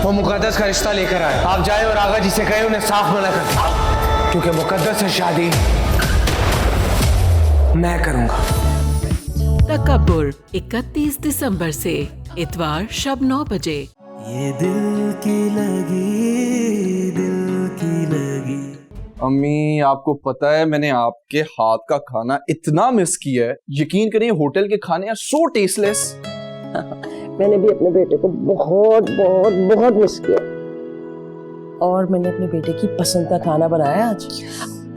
वो मुकद्दस का रिश्ता लेकर आए। आप जाए और आगा जी से कहे उन्हें साफ मना कर दें, क्योंकि मुकद्दस से शादी मैं करूंगा। तकब्बुर 31 दिसंबर से इतवार शब 9 बजे। ये दिल की लगी। अम्मी, आपको पता है मैंने आपके हाथ का खाना इतना मिस किया है, यकीन करिए होटल के खाने आर सो टेस्टलेस। मैंने भी अपने बेटे को बहुत बहुत बहुत मिस किया और मैंने अपने बेटे की पसंद का खाना बनाया आज।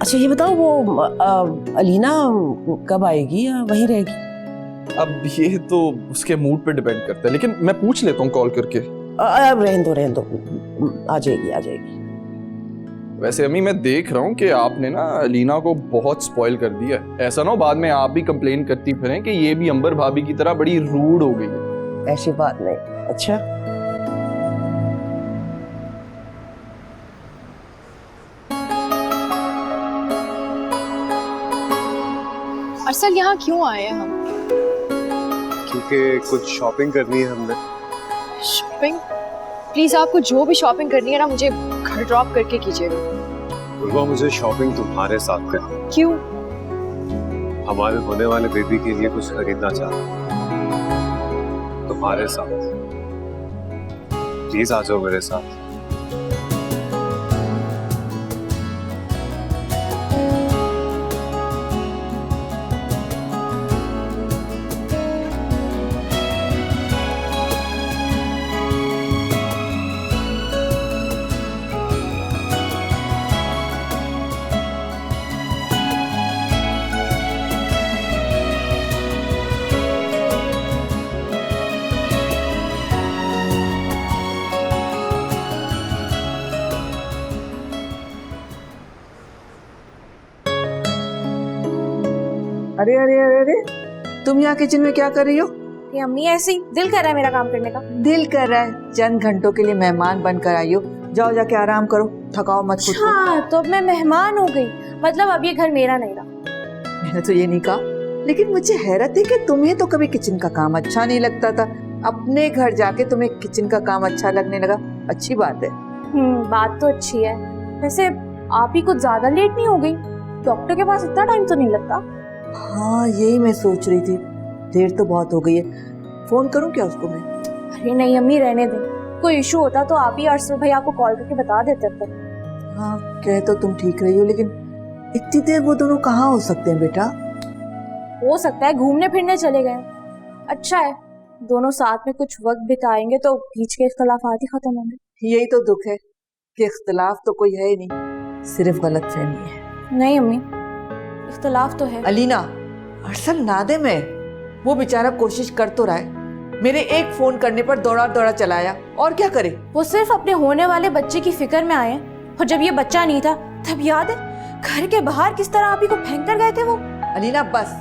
अच्छा ये बताओ, वो अलीना कब आएगी या वहीं रहेगी? अब ये तो उसके मूड पे डिपेंड करता है, लेकिन मैं पूछ लेता हूँ कॉल करके। अब रहने दो, आ जाएगी। वैसे अम्मी, मैं देख रहा हूँ कि आपने ना अलीना को बहुत स्पॉइल कर दिया है। ऐसा ना हो बाद में आप भी कंप्लेन करती फिरें कि ये भी अंबर भाभी की तरह बड़ी रूड हो गई है। ऐसी बात नहीं। अच्छा अरसल यहाँ क्यों आए हैं हम? क्योंकि कुछ शॉपिंग करनी है हमने। शॉपिंग? प्लीज आपको जो भी शॉपिंग करनी है ना, मुझे घर ड्रॉप करके कीजिएगा। उर्वा, मुझे शॉपिंग तुम्हारे साथ करनी। क्यों? हमारे होने वाले बेबी के लिए कुछ खरीदना चाहता हूं तुम्हारे साथ। प्लीज आ जाओ मेरे साथ। अरे अरे अरे अरे, तुम यहाँ किचन में क्या कर रही हो? ये अम्मी ऐसे ही दिल कर रहा है मेरा काम करने का। दिल कर रहा है? चंद घंटों के लिए मेहमान बनकर आई हो, जाओ जाके आराम करो, थकाओ मत खुद को। हाँ तो अब मैं मेहमान हो गई, मतलब अब ये घर मेरा नहीं रहा। मैंने तो ये नहीं कहा, लेकिन मुझे हैरत है कि तुम्हें तो कभी किचन का काम अच्छा नहीं लगता था, अपने घर जाके तुम्हें किचन का काम अच्छा लगने लगा। अच्छी बात है। बात तो अच्छी है। वैसे आप ही कुछ ज्यादा लेट नहीं हो गई? डॉक्टर के पास इतना टाइम तो नहीं लगता। हाँ यही मैं सोच रही थी, देर तो बहुत हो गई है। फोन करूं क्या उसको मैं? अरे नहीं अम्मी, रहने दें। कोई इशू होता तो आप ही अरसल भाई आपको कॉल करके बता देते अब तक। हाँ कह तो तुम ठीक रही हो, लेकिन इतनी देर वो दोनों कहाँ हो सकते हैं बेटा? हो सकता है घूमने फिरने चले गए। अच्छा है, दोनों साथ में कुछ वक्त बिताएंगे तो बीच के इख्तलाफात ही खत्म होंगे। यही तो दुख है कि इख्तलाफ तो कोई है ही नहीं, सिर्फ गलतफहमी है। नहीं अम्मी, इख्तलाफ तो है। अलीना, अरसल नादिम है, वो बेचारा कोशिश कर तो रहा है, मेरे एक फोन करने पर दौड़ा दौड़ा चलाया, और क्या करे? वो सिर्फ अपने होने वाले बच्चे की फिक्र में आए हैं, और जब ये बच्चा नहीं था तब याद है घर के बाहर किस तरह आप ही को फेंक कर गए थे वो। अलीना बस,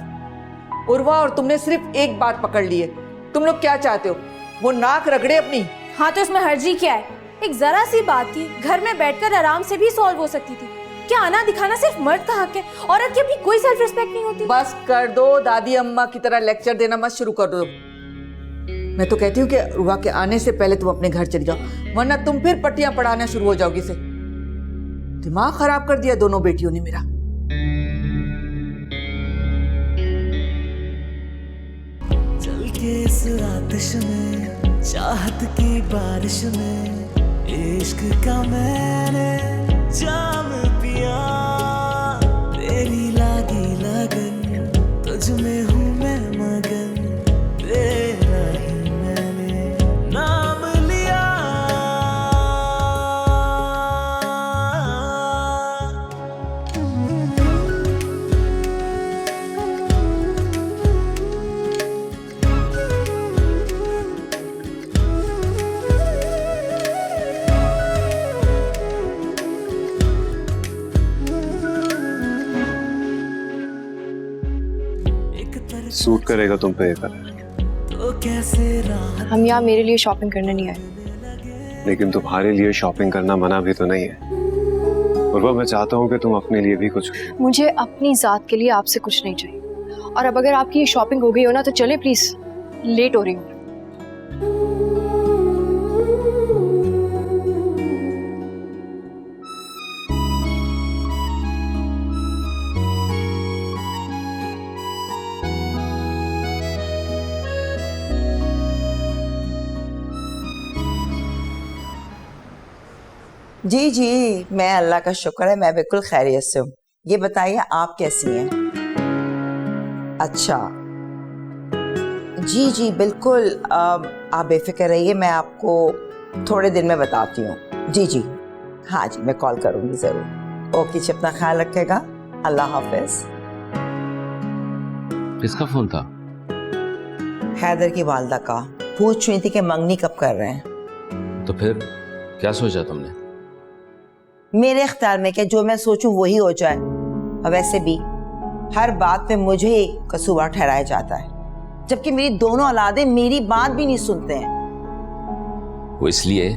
उर्वा और तुमने सिर्फ एक बात पकड़ ली है। तुम लोग क्या चाहते हो? वो नाक रगड़े अपनी। हाँ तो इसमें हर्जी क्या है? एक जरा सी बात थी, घर में बैठकर आराम से भी सॉल्व हो सकती थी। क्या आना दिखाना सिर्फ मर्द का हक है? औरत की अपनी कोई सेल्फ रिस्पेक्ट नहीं होती? बस कर दो, दादी अम्मा की तरह लेक्चर देना मत शुरू कर दो। मैं तो कहती हूँ कि रुआ के आने से पहले तुम अपने घर चली जाओ, वरना तुम फिर पट्टियां पढ़ाना शुरू हो जाओगी। से दिमाग खराब कर दिया दोनों बेटियों ने मेरा। चल के इस आतिश में, चाहत की बारिश में, इश्क का मैंने जाम पिया। तेरी लागी लगन, तुझ में हूँ मैं मगन, तेरा ही मैंने नाम लिया। सूट करेगा तुम पे ये कलर। तो कैसे राह, हम यहाँ मेरे लिए शॉपिंग करने नहीं आए। लेकिन तुम्हारे लिए शॉपिंग करना मना भी तो नहीं है। उर्वा, मैं चाहता हूँ कि तुम अपने लिए भी कुछ। मुझे अपनी जात के लिए आपसे कुछ नहीं चाहिए। और अब अगर आपकी ये शॉपिंग हो गई हो ना तो चले प्लीज, लेट हो रही हूँ। जी जी, मैं अल्लाह का शुक्र है, मैं बिल्कुल खैरियत से हूँ। ये बताइए आप कैसी हैं? अच्छा जी जी बिल्कुल, आप बेफिक्र रहिए, मैं आपको थोड़े दिन में बताती हूँ। जी जी हाँ जी, मैं कॉल करूँगी ज़रूर। ओके जी, अपना ख्याल रखेगा, अल्लाह हाफिज। किसका फोन था? हैदर की वालदा का। पूछ रही थी कि मंगनी कब कर रहे हैं। तो फिर क्या सोचा तुमने? मेरे इख्तियार में क्या, जो मैं सोचूं वही हो जाए। और वैसे भी हर बात पे मुझे ही कसूरवार ठहराया जाता है, जबकि मेरी दोनों औलादें मेरी बात भी नहीं सुनते हैं। वो इसलिए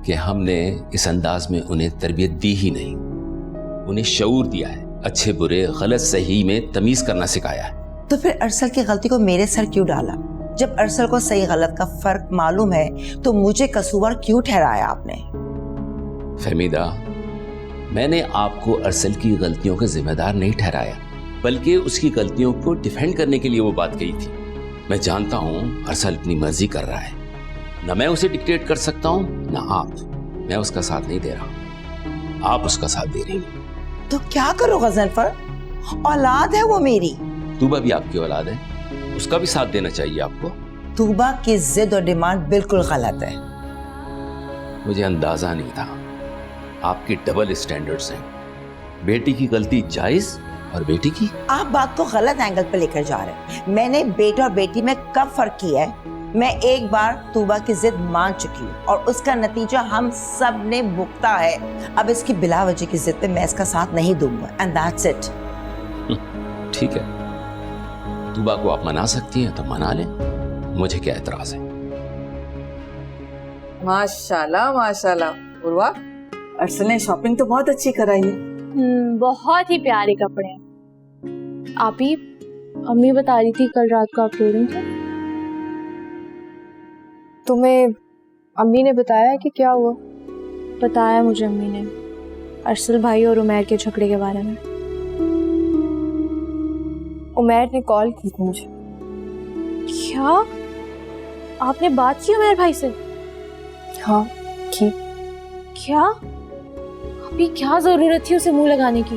कि हमने इस अंदाज में उन्हें तरबियत दी ही नहीं, उन्हें शऊर दिया है, अच्छे बुरे गलत सही में तमीज करना सिखाया है। तो फिर अरसल की गलती को मेरे सर क्यों डाला? जब अरसल को सही गलत का फर्क मालूम है तो मुझे कसूरवार क्यों ठहराया आपने? फहमीदा, मैंने आपको अरसल की गलतियों का जिम्मेदार नहीं ठहराया, बल्कि उसकी गलतियों को डिफेंड करने के लिए वो बात कही थी। मैं जानता हूँ अरसल अपनी मर्जी कर रहा है, ना मैं उसे डिक्टेट कर सकता हूँ ना आप। मैं उसका साथ नहीं दे रहा, आप उसका साथ दे रही हैं। तो क्या करो गजनफर, औलाद है वो मेरी। तूबा भी आपकी औलाद है, उसका भी साथ देना चाहिए आपको। तूबा की जिद और डिमांड बिल्कुल गलत है। मुझे अंदाजा नहीं था आपके डबल स्टैंडर्ड्स हैं। बेटी की गलती जायज और बेटी की। आप बात को गलत एंगल पर लेकर जा रहे हैं। मैंने बेटा और बेटी में कब फर्क किया है? मैं एक बार तूबा की जिद मान चुकी हूँ और उसका नतीजा हम सब ने भुगता है। अब इसकी बिला वजह की जिद पे मैं इसका साथ नहीं दूंगा, एंड दैट्स इट। ठीक है, तूबा को आप मना सकती हैं तो मना लें, मुझे क्या एतराज है। माशाल्लाह माशाल्लाह। उर्वा, अरसल ने शॉपिंग तो बहुत अच्छी कराई है। बहुत ही प्यारे कपड़े हैं। आप ही अम्मी बता रही थी कल रात को आप रो रही थी। तुम्हें अम्मी ने बताया है कि क्या हुआ? बताया मुझे अम्मी ने, अरसल भाई और उमैर के झगड़े के बारे में। उमैर ने कॉल की थी मुझे। क्या आपने बात की उमैर भाई से? हाँ की। क्या अभी क्या जरूरत थी उसे मुंह लगाने की?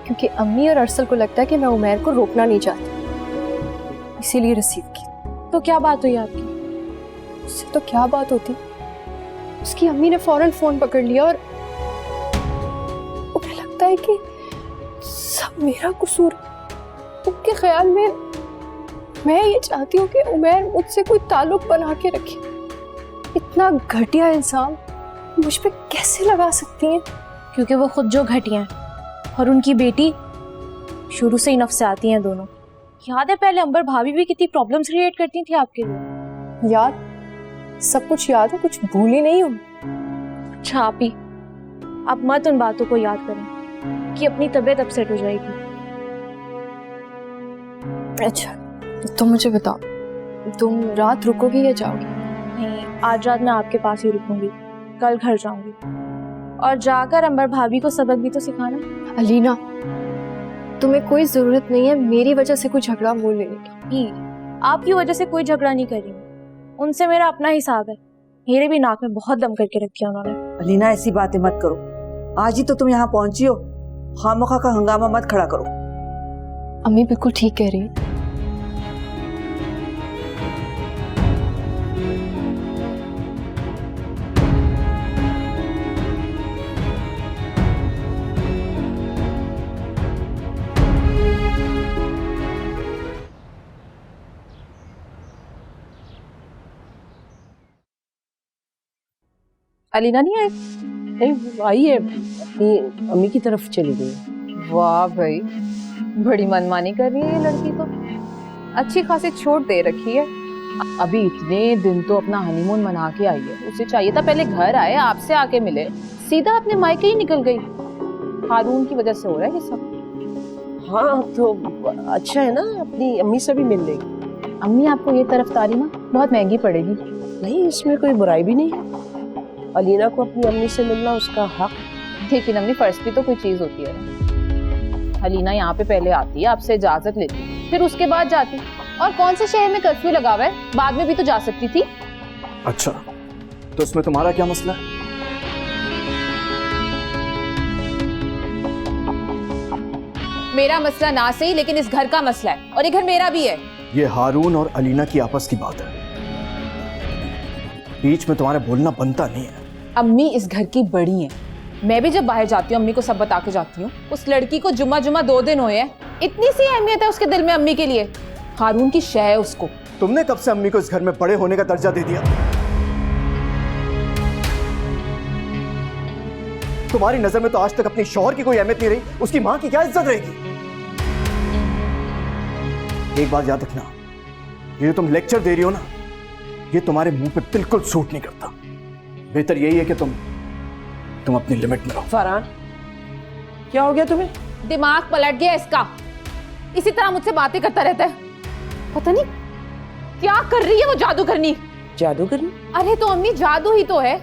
क्योंकि अम्मी और अरसल को लगता है कि मैं उमैर को रोकना नहीं चाहती, इसीलिए रिसीव की। तो क्या बात हुई आपकी? उससे तो क्या बात होती, उसकी अम्मी ने फौरन फोन पकड़ लिया और उन्हें लगता है कि सब मेरा कसूर। उनके ख्याल में मैं ये चाहती हूँ कि उमैर मुझसे कोई ताल्लुक बना के रखे। इतना घटिया इंसान मुझ पे कैसे लगा सकती हैं? क्योंकि वो खुद जो घटिया हैं और उनकी बेटी शुरू से ही नफसाती हैं दोनों। याद है पहले अंबर भाभी भी कितनी प्रॉब्लम्स क्रिएट करती थी आपके लिए? याद, सब कुछ याद है, कुछ भूली नहीं हूँ। अच्छा आप ही, आप मत उन बातों को याद करें कि अपनी तबीयत अपसेट हो जाएगी। अच्छा तो मुझे बताओ, तुम रात रुकोगी या जाओगी? नहीं, आज रात मैं आपके पास ही रुकूंगी, कल घर जाऊंगी और जाकर अंबर भाभी को सबक भी तो सिखाना। अलीना, तुम्हें कोई जरूरत नहीं है मेरी वजह से कोई झगड़ा मोल लेने की। आपकी वजह से कोई झगड़ा नहीं कर रही हूँ, उनसे मेरा अपना हिसाब है। मेरे भी नाक में बहुत दम करके रखी है उन्होंने। अलीना, ऐसी बातें मत करो, आज ही तो तुम यहाँ पहुंची हो, खामोखा का हंगामा मत खड़ा करो। अम्मी बिल्कुल ठीक कह रही है। अलीना नहीं आई? नहीं आई है, अपनी अम्मी की तरफ चली गई। वाह भाई, बड़ी मनमानी कर रही है ये लड़की तो। अच्छी खासी छूट दे रखी है। अभी इतने दिन तो अपना हनीमून मना के आई है, उसे चाहिए था पहले घर आए, आपसे आके मिले, सीधा अपने मायके ही निकल गई। हारून की वजह से हो रहा है ये सब। हाँ तो अच्छा है ना, अपनी अम्मी से भी मिल लेगी। अम्मी, आपको ये तरफदारी ना बहुत महंगी पड़ेगी। नहीं, इसमें कोई बुराई भी नहीं है। अलीना को अपनी अम्मी से मिलना उसका हक। लेकिन अम्मी, फर्स्ट भी तो कोई चीज होती है। अलीना यहाँ पे पहले आती है, आपसे इजाजत लेती, फिर उसके बाद जाती। और कौन से शहर में कर्फ्यू लगा हुआ है, बाद में भी तो जा सकती थी। अच्छा, तो इसमें तुम्हारा क्या मसला है? मेरा मसला ना सही, लेकिन इस घर का मसला है और ये घर मेरा भी है। ये हारून और अलीना की आपस की बात है, बीच में तुम्हारे बोलना बनता नहीं है। अम्मी इस घर की बड़ी हैं। मैं भी जब बाहर जाती हूँ अम्मी को सब बता के जाती हूँ। उस लड़की को जुम्मा 2 दिन हुए हैं, इतनी सी अहमियत है उसके दिल में अम्मी के लिए। हारून की शय है उसको। तुमने कब से अम्मी को इस घर में बड़े होने का दर्जा दे दिया? तुम्हारी नजर में तो आज तक अपनी शौहर की कोई अहमियत नहीं रही, उसकी मां की क्या इज्जत रहेगी? एक बात याद रखना, ये जो तुम लेक्चर दे रही हो ना, ये तुम्हारे मुंह पे बिल्कुल सूट नहीं करता। बेहतर यही है कि तुम अपनी लिमिट में रहो। फरहान, क्या हो गया तुम्हें? दिमाग पलट गया इसका, इसी तरह मुझसे बातें करता रहता है। पता नहीं क्या कर रही है वो जादूगरनी। जादूगरनी? अरे तो अम्मी जादू ही तो है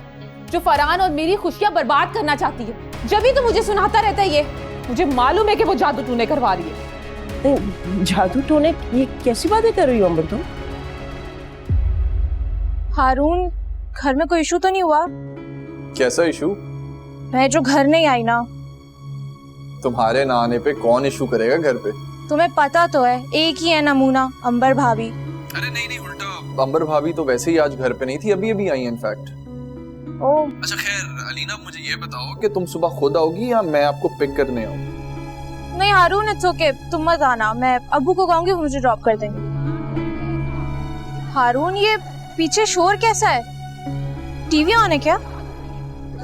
जो फरहान और मेरी खुशियां बर्बाद करना चाहती है। जब भी तो मुझे सुनाता रहता है ये। मुझे मालूम है कि वो जादू टूने करवा रही है। जादू टूने? ये कैसी बातें कर रही हो अंबर तुम? हारून, घर में कोई इशू तो नहीं हुआ? कैसा इशू? मैं जो घर नहीं आई ना। तुम्हारे ना आने पे कौन इशू करेगा घर पे? तुम्हें पता तो है, एक ही है नमूना, अंबर भाभी। अरे नहीं उल्टा, अंबर भाभी तो वैसे ही आज घर पे नहीं थी, अभी आई इनफैक्ट। ओह अच्छा खैर अलीना, मुझे ये बताओ कि तुम सुबह खुद आओगी या मैं आपको पिक करने आऊँ? नहीं हारून, इट्स ओके, तुम मत आना, मैं अब्बू को कहूंगी, वो मुझे ड्रॉप कर देंगे। हारून, ये पीछे शोर कैसा है? टीवी ऑन है क्या?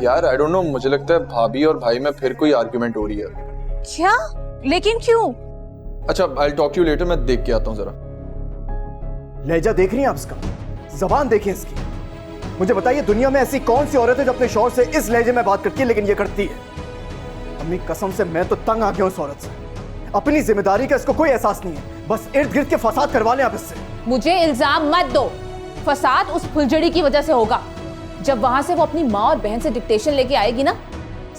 यार आई डोंट नो, मुझे लगता है भाभी और भाई में फिर कोई आर्गुमेंट हो रही है। क्या? लेकिन क्यों? अच्छा I talk to you later, मैं देख के आता हूँ जरा। लहजा देख रही हैं आप इसका? जबान देखिए इसकी। मुझे बताइए, दुनिया में ऐसी कौन सी औरत है जो अपने शौहर से इस लहजे में बात करती है, लेकिन ये करती है? अम्मी कसम से मैं तो तंग आ गया उस औरत से। अपनी जिम्मेदारी का इसको कोई एहसास नहीं है, बस इर्द गिर्द के फसाद करवा लें आप इससे। मुझे इल्जाम मत दो, फसाद उस फुलझड़ी की वजह से होगा। जब वहां से वो अपनी माँ और बहन से डिक्टेशन लेके आएगी ना,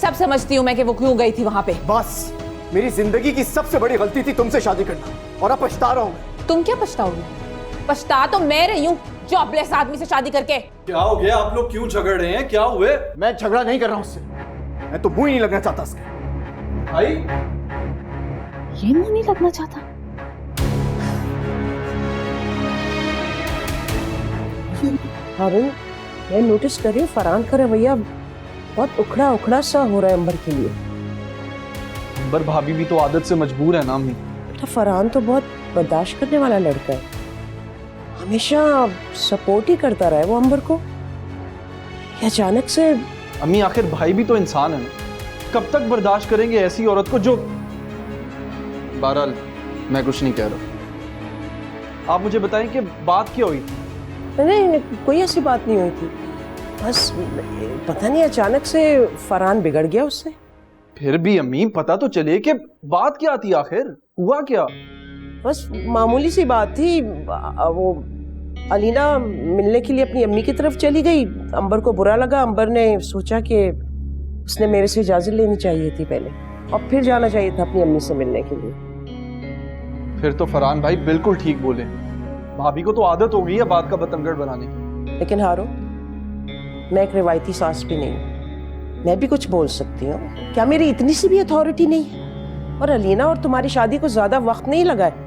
सब समझती हूँ मैं कि वो क्यों गई थी वहां पे। बस मेरी जिंदगी की सबसे बड़ी गलती थी तुमसे शादी करना, और अब पछता रहा हूँ। तुम क्या पछताओगे? पछता तो मैं रही हूँ जॉबलेस आदमी से शादी करके। क्या हो गया? आप लोग क्यों झगड़ रहे हैं? क्या हुए? मैं झगड़ा नहीं कर रहा हूँ उससे, मैं तो मुंह ही नहीं लगना चाहता उसके। भाई ये मुंह नहीं लगना चाहता? हारून, मैं नोटिस कर रही हूँ फरहान का रवैया बहुत उखड़ा उखड़ा सा हो रहा है अंबर के लिए। अंबर भाभी भी तो आदत से मजबूर है ना अम्मी। तो फरहान तो बहुत बर्दाश्त करने वाला लड़का है, हमेशा सपोर्ट ही करता रहा है वो अंबर को। अचानक से? अम्मी आखिर भाई भी तो इंसान है ना, कब तक बर्दाश्त करेंगे ऐसी औरत को जो। बहरहाल मैं कुछ नहीं कह रहा, आप मुझे बताएं कि बात क्या हुई थी? नहीं, कोई ऐसी बात नहीं हुई थी, बस पता नहीं अचानक से फरहान बिगड़ गया उससे। फिर भी अम्मी पता तो चले कि बात क्या थी, आखिर हुआ क्या? बस मामूली सी बात थी। वो अलीना मिलने के लिए अपनी अम्मी की तरफ चली गई, अंबर को बुरा लगा। अंबर ने सोचा कि उसने मेरे से इजाजत लेनी चाहिए थी पहले, और फिर जाना चाहिए था अपनी अम्मी से मिलने के लिए। फिर तो फरहान भाई बिल्कुल ठीक बोले, भाभी को तो आदत हो गई है बात का बतंगड़ बनाने की। लेकिन हारो, मैं एक रिवायती सास भी नहीं, मैं भी कुछ बोल सकती हूँ। क्या मेरी इतनी सी भी अथॉरिटी नहीं है? और अलीना और तुम्हारी शादी को ज्यादा वक्त नहीं लगा है,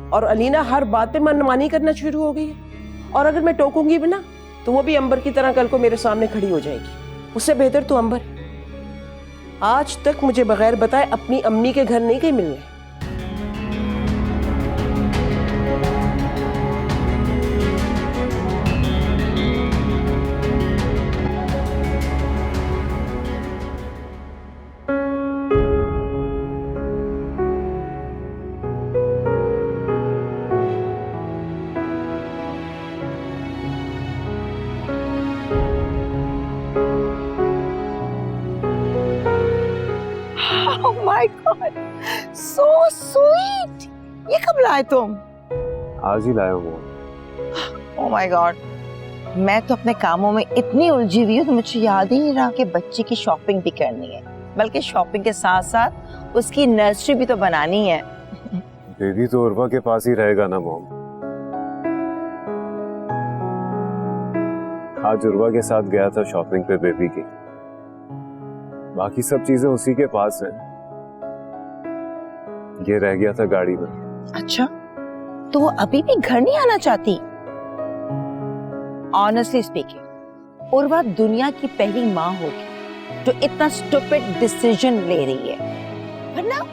और अलीना हर बात पे मनमानी करना शुरू हो गई है। और अगर मैं टोकूंगी भी ना, तो वो भी अंबर की तरह कल को मेरे सामने खड़ी हो जाएगी। उससे बेहतर तो अंबर आज तक मुझे बगैर बताए अपनी अम्मी के घर नहीं गई मिलने। Oh my God, so sweet. ये कब लाए तुम? आज ही लाया हूँ। Oh my God, मैं तो अपने कामों में इतनी उलझी हुई हूँ तो मुझे याद ही नहीं रहा कि बच्चे की शॉपिंग भी करनी है, बल्कि शॉपिंग के साथ साथ उसकी नर्सरी भी तो बनानी है। बेबी तो उर्वा के पास ही रहेगा ना मॉम। आज उर्वा के साथ गया था शॉपिंग पे बेबी की, बाकी सब चीजें उसी के पास हैं। ये रह गया था गाड़ी में। अच्छा, तो वो अभी भी घर नहीं आना चाहती? ऑनेस्टली स्पीकिंग, उर्वा दुनिया की पहली माँ होगी जो इतना स्टूपिड डिसीजन ले रही है। वरना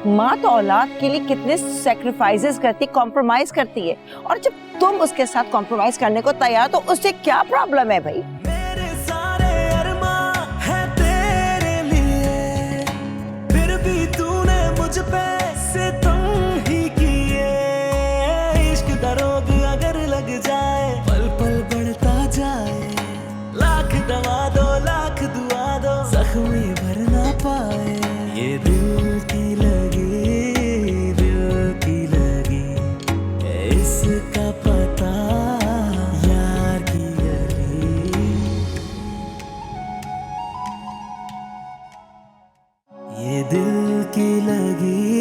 माँ तो औलाद के लिए कितने सैक्रिफाइसेस करती, कॉम्प्रोमाइज करती है, और जब तुम उसके साथ कॉम्प्रोमाइज करने को तैयार तो उससे क्या प्रॉब्लम है भाई? मेरे सारे अरमां हैं तेरे लिए, फिर भी तूने मुझ पे सितम ही किए। इश्क का रोग अगर लग जाए, पल पल बढ़ता जाए, लाख दवा दो लाख दुआ दो, जख्मी भर ना पाए। ये दिल की लगी, दिल की लगी, इसका पता यार की गली। ये दिल की लगी,